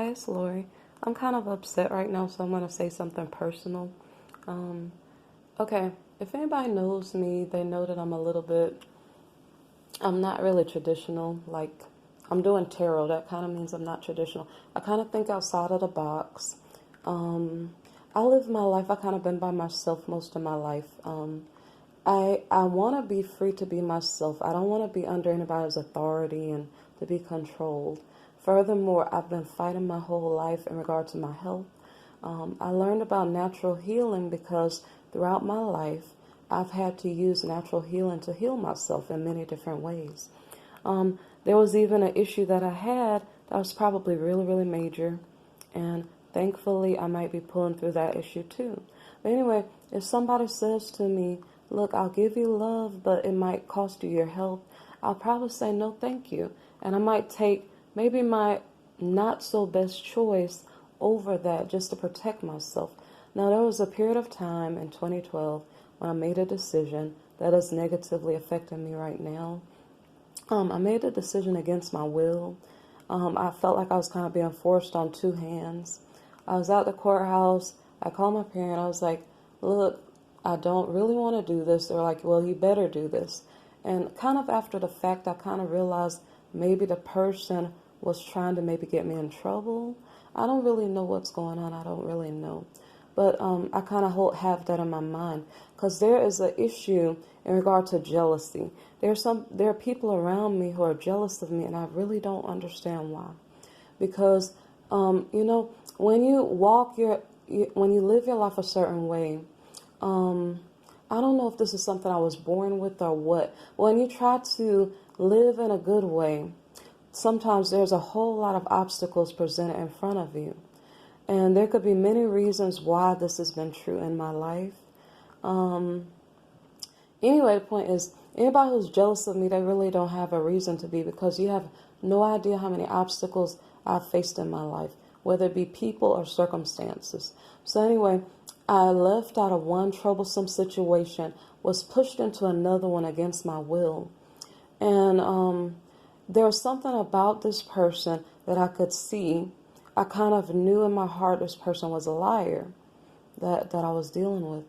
Hi, it's Lori. I'm kind of upset right now, so I'm going to say something personal. Um, okay, if anybody knows me, they know that I'm not really traditional. Like, I'm doing tarot. That kind of means I'm not traditional. I kind of think outside of the box. Um, I live my life, I kind of been by myself most of my life. I want to be free to be myself. I don't want to be under anybody's authority and to be controlled. Furthermore, I've been fighting my whole life in regard to my health. I learned about natural healing because throughout my life, I've had to use natural healing to heal myself in many different ways. There was even an issue that I had that was probably really, really major, and thankfully I might be pulling through that issue too. But anyway, if somebody says to me, look, I'll give you love, but it might cost you your health, I'll probably say no thank you. And I might take maybe my not so best choice over that just to protect myself. Now, there was a period of time in 2012 when I made a decision that is negatively affecting me right now. I made a decision against my will. I felt like I was kind of being forced on two hands. I was at the courthouse. I called my parent. I was like, look, I don't really want to do this. They're like, well, you better do this. And kind of after the fact, I kind of realized maybe the person was trying to maybe get me in trouble. I don't really know what's going on. I don't really know. But I kind of have that in my mind because there is an issue in regard to jealousy. There are people around me who are jealous of me, and I really don't understand why. Because when you when you live your life a certain way, I don't know if this is something I was born with or what. When you try to live in a good way, sometimes there's a whole lot of obstacles presented in front of you. And there could be many reasons why this has been true in my life. Anyway, the point is, anybody who's jealous of me, they really don't have a reason to be, because you have no idea how many obstacles I've faced in my life, whether it be people or circumstances. So anyway, I left out of one troublesome situation, was pushed into another one against my will. And there was something about this person that I could see. I kind of knew in my heart this person was a liar that I was dealing with.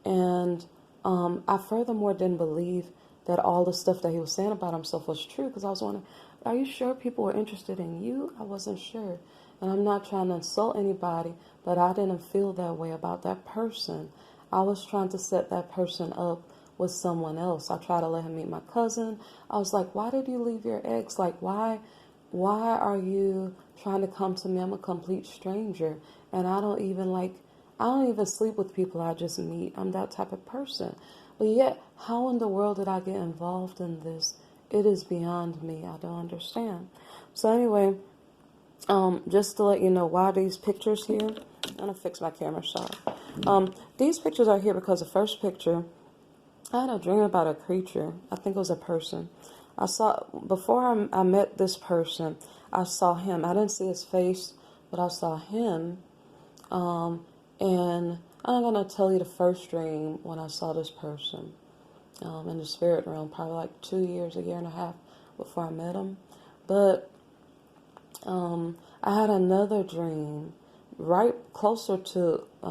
And I furthermore didn't believe that all the stuff that he was saying about himself was true, because I was wondering, are you sure people were interested in you? I wasn't sure. And I'm not trying to insult anybody, but I didn't feel that way about that person. I was trying to set that person up with someone else. I tried to let him meet my cousin. I was like, why did you leave your ex? Like, why are you trying to come to me? I'm a complete stranger, and I don't even sleep with people I just meet. I'm that type of person. But yet, how in the world did I get involved in this? It is beyond me. I don't understand. So anyway, just to let you know why these pictures here. I'm gonna fix my camera shot. These pictures are here because the first picture, I had a dream about a creature. I think it was a person. Before I met this person, I saw him. I didn't see his face, but I saw him. And I'm going to tell you the first dream when I saw this person in the spirit realm, probably like 2 years, a year and a half before I met him. But I had another dream right closer to, I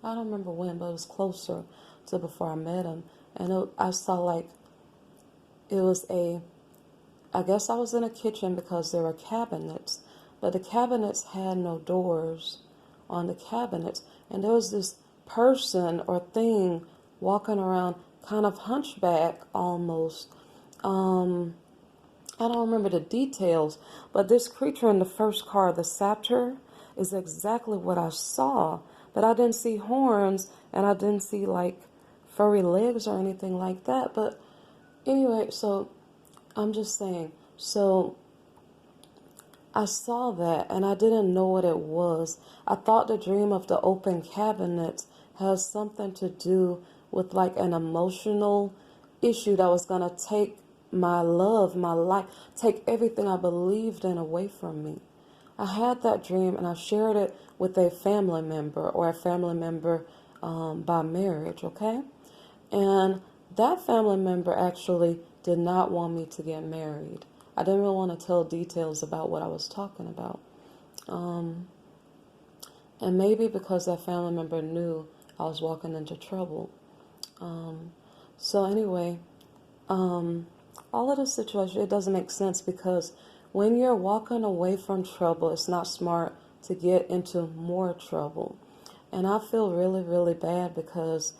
don't remember when, but it was closer to before I met him. And I saw like, I guess I was in a kitchen because there were cabinets, but the cabinets had no doors on the cabinets. And there was this person or thing walking around, kind of hunchback almost. I don't remember the details, but this creature in the first card, the satyr, is exactly what I saw. But I didn't see horns, and I didn't see like furry legs or anything like that. But anyway, so I'm just saying, so I saw that and I didn't know what it was. I thought the dream of the open cabinet has something to do with like an emotional issue that was going to take my love, my life, take everything I believed in away from me. I had that dream and I shared it with a family member, or a family member by marriage, okay? And that family member actually did not want me to get married. I didn't really want to tell details about what I was talking about. Um, and maybe because that family member knew I was walking into trouble. Um, so anyway, all of this situation, it doesn't make sense because when you're walking away from trouble, it's not smart to get into more trouble. And I feel really, really bad because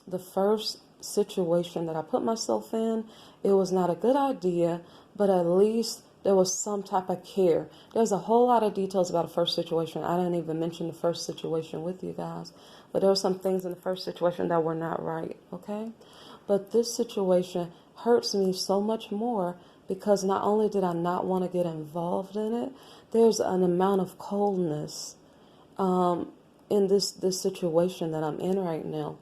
the first situation that I put myself in, it was not a good idea, but at least there was some type of care. There's a whole lot of details about the first situation. I didn't even mention the first situation with you guys, but there were some things in the first situation that were not right, okay? But this situation hurts me so much more because not only did I not want to get involved in it, there's an amount of coldness in this situation that I'm in right now.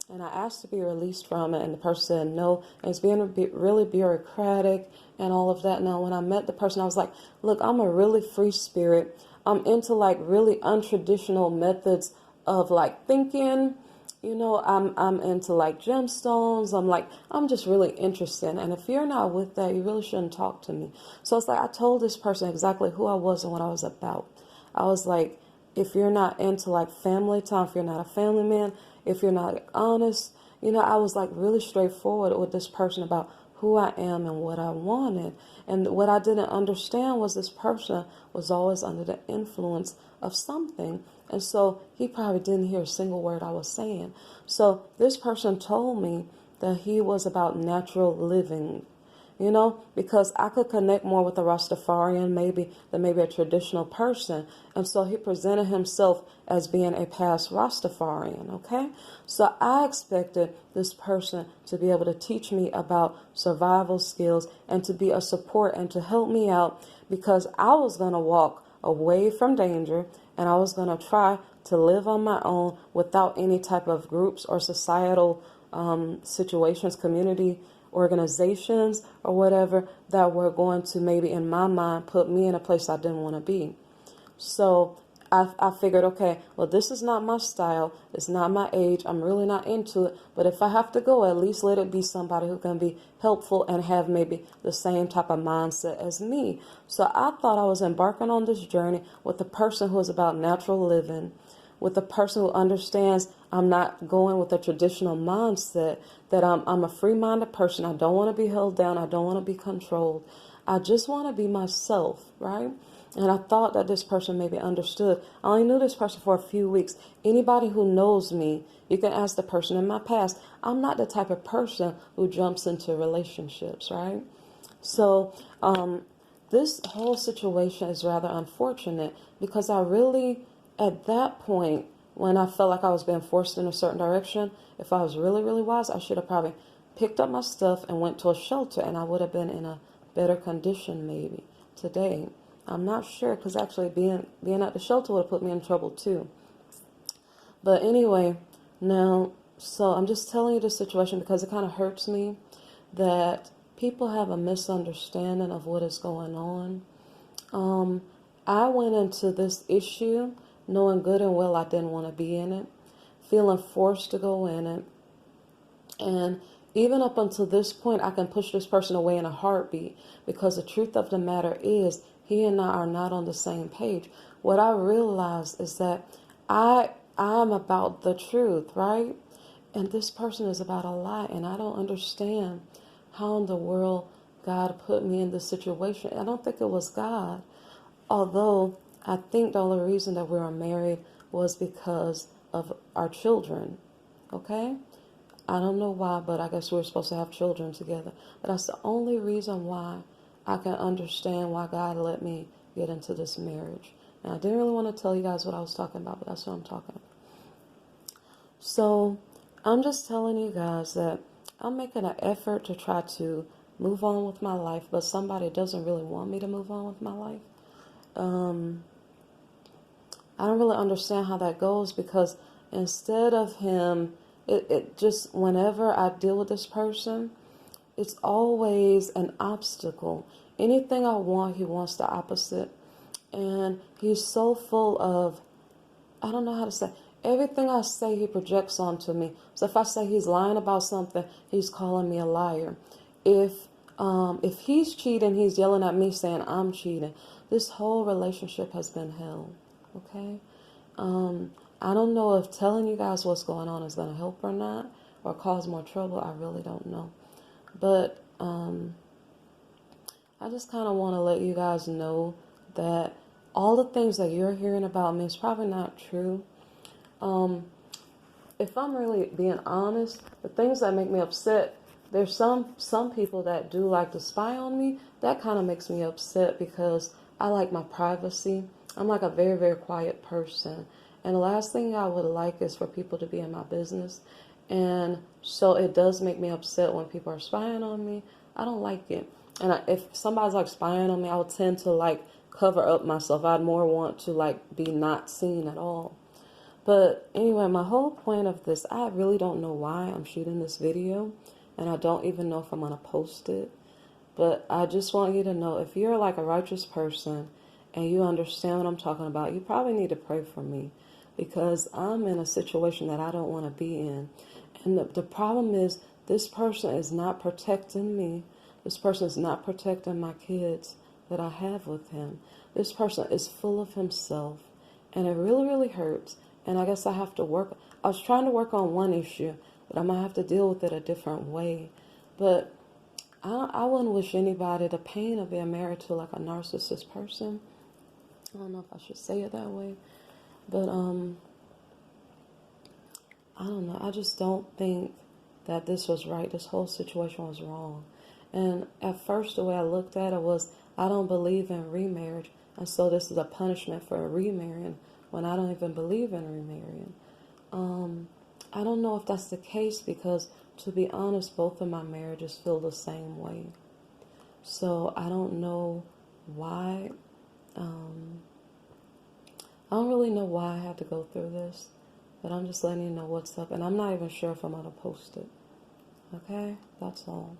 And I asked to be released from it, and the person said no. And it's being really bureaucratic and all of that. Now, when I met the person, I was like, look, I'm a really free spirit. I'm into like really untraditional methods of like thinking. You know, I'm into like gemstones. I'm just really interested. And if you're not with that, you really shouldn't talk to me. So it's like I told this person exactly who I was and what I was about. I was like, if you're not into like family time, if you're not a family man, if you're not honest, you know, I was like really straightforward with this person about who I am and what I wanted. And what I didn't understand was this person was always under the influence of something. And so he probably didn't hear a single word I was saying. So this person told me that he was about natural living, you know, because I could connect more with a Rastafarian than maybe a traditional person. And so he presented himself as being a past Rastafarian, okay? So I expected this person to be able to teach me about survival skills and to be a support and to help me out because I was going to walk away from danger and I was going to try to live on my own without any type of groups or societal situations, community organizations or whatever that were going to maybe in my mind put me in a place I didn't want to be. So I figured, okay, well, this is not my style. It's not my age. I'm really not into it. But if I have to go, at least let it be somebody who can be helpful and have maybe the same type of mindset as me. So I thought I was embarking on this journey with a person who is about natural living, with a person who understands I'm not going with a traditional mindset, that I'm a free-minded person. I don't want to be held down. I don't want to be controlled. I just want to be myself, right? And I thought that this person maybe understood. I only knew this person for a few weeks. Anybody who knows me, you can ask the person in my past. I'm not the type of person who jumps into relationships, right? So this whole situation is rather unfortunate because I really, at that point, when I felt like I was being forced in a certain direction, if I was really, really wise, I should have probably picked up my stuff and went to a shelter, and I would have been in a better condition maybe today. I'm not sure because actually being at the shelter would have put me in trouble too. But anyway, now, so I'm just telling you the situation because it kind of hurts me that people have a misunderstanding of what is going on. I went into this issue knowing good and well I didn't want to be in it, feeling forced to go in it. And even up until this point, I can push this person away in a heartbeat because the truth of the matter is he and I are not on the same page. What I realize is that I'm about the truth, right? And this person is about a lie, and I don't understand how in the world God put me in this situation. I don't think it was God. Although I think the only reason that we were married was because of our children. Okay? I don't know why, but I guess we were supposed to have children together. But that's the only reason why I can understand why God let me get into this marriage. Now, I didn't really want to tell you guys what I was talking about, but that's what I'm talking about. So I'm just telling you guys that I'm making an effort to try to move on with my life, but somebody doesn't really want me to move on with my life. I don't really understand how that goes because instead of him, it just, whenever I deal with this person, it's always an obstacle. Anything I want, he wants the opposite. And he's so full of, I don't know how to say, everything I say he projects onto me. So if I say he's lying about something, he's calling me a liar. If he's cheating, he's yelling at me saying I'm cheating. This whole relationship has been hell. okay? I don't know if telling you guys what's going on is going to help or not, or cause more trouble. I really don't know. But I just kind of want to let you guys know that all the things that you're hearing about me is probably not true. If I'm really being honest, the things that make me upset, there's some people that do like to spy on me. That kind of makes me upset because I like my privacy. I'm like a very, very quiet person. And the last thing I would like is for people to be in my business. And so it does make me upset when people are spying on me. I don't like it. And if somebody's like spying on me, I would tend to like cover up myself. I'd more want to like be not seen at all. But anyway, my whole point of this, I really don't know why I'm shooting this video, and I don't even know if I'm going to post it. But I just want you to know, if you're like a righteous person and you understand what I'm talking about, you probably need to pray for me, because I'm in a situation that I don't want to be in. And the problem is, this person is not protecting me. This person is not protecting my kids that I have with him. This person is full of himself, and it really, really hurts. And I guess I have to work. I was trying to work on one issue, but I might have to deal with it a different way. But I wouldn't wish anybody the pain of being married to like a narcissist person. I don't know if I should say it that way. But I don't know. I just don't think that this was right. This whole situation was wrong. And at first, the way I looked at it was, I don't believe in remarriage. And so this is a punishment for remarrying when I don't even believe in remarrying. I don't know if that's the case, because to be honest, both of my marriages feel the same way. So I don't know why. I don't really know why I had to go through this, but I'm just letting you know what's up. And I'm not even sure if I'm going to post it. Okay? That's all.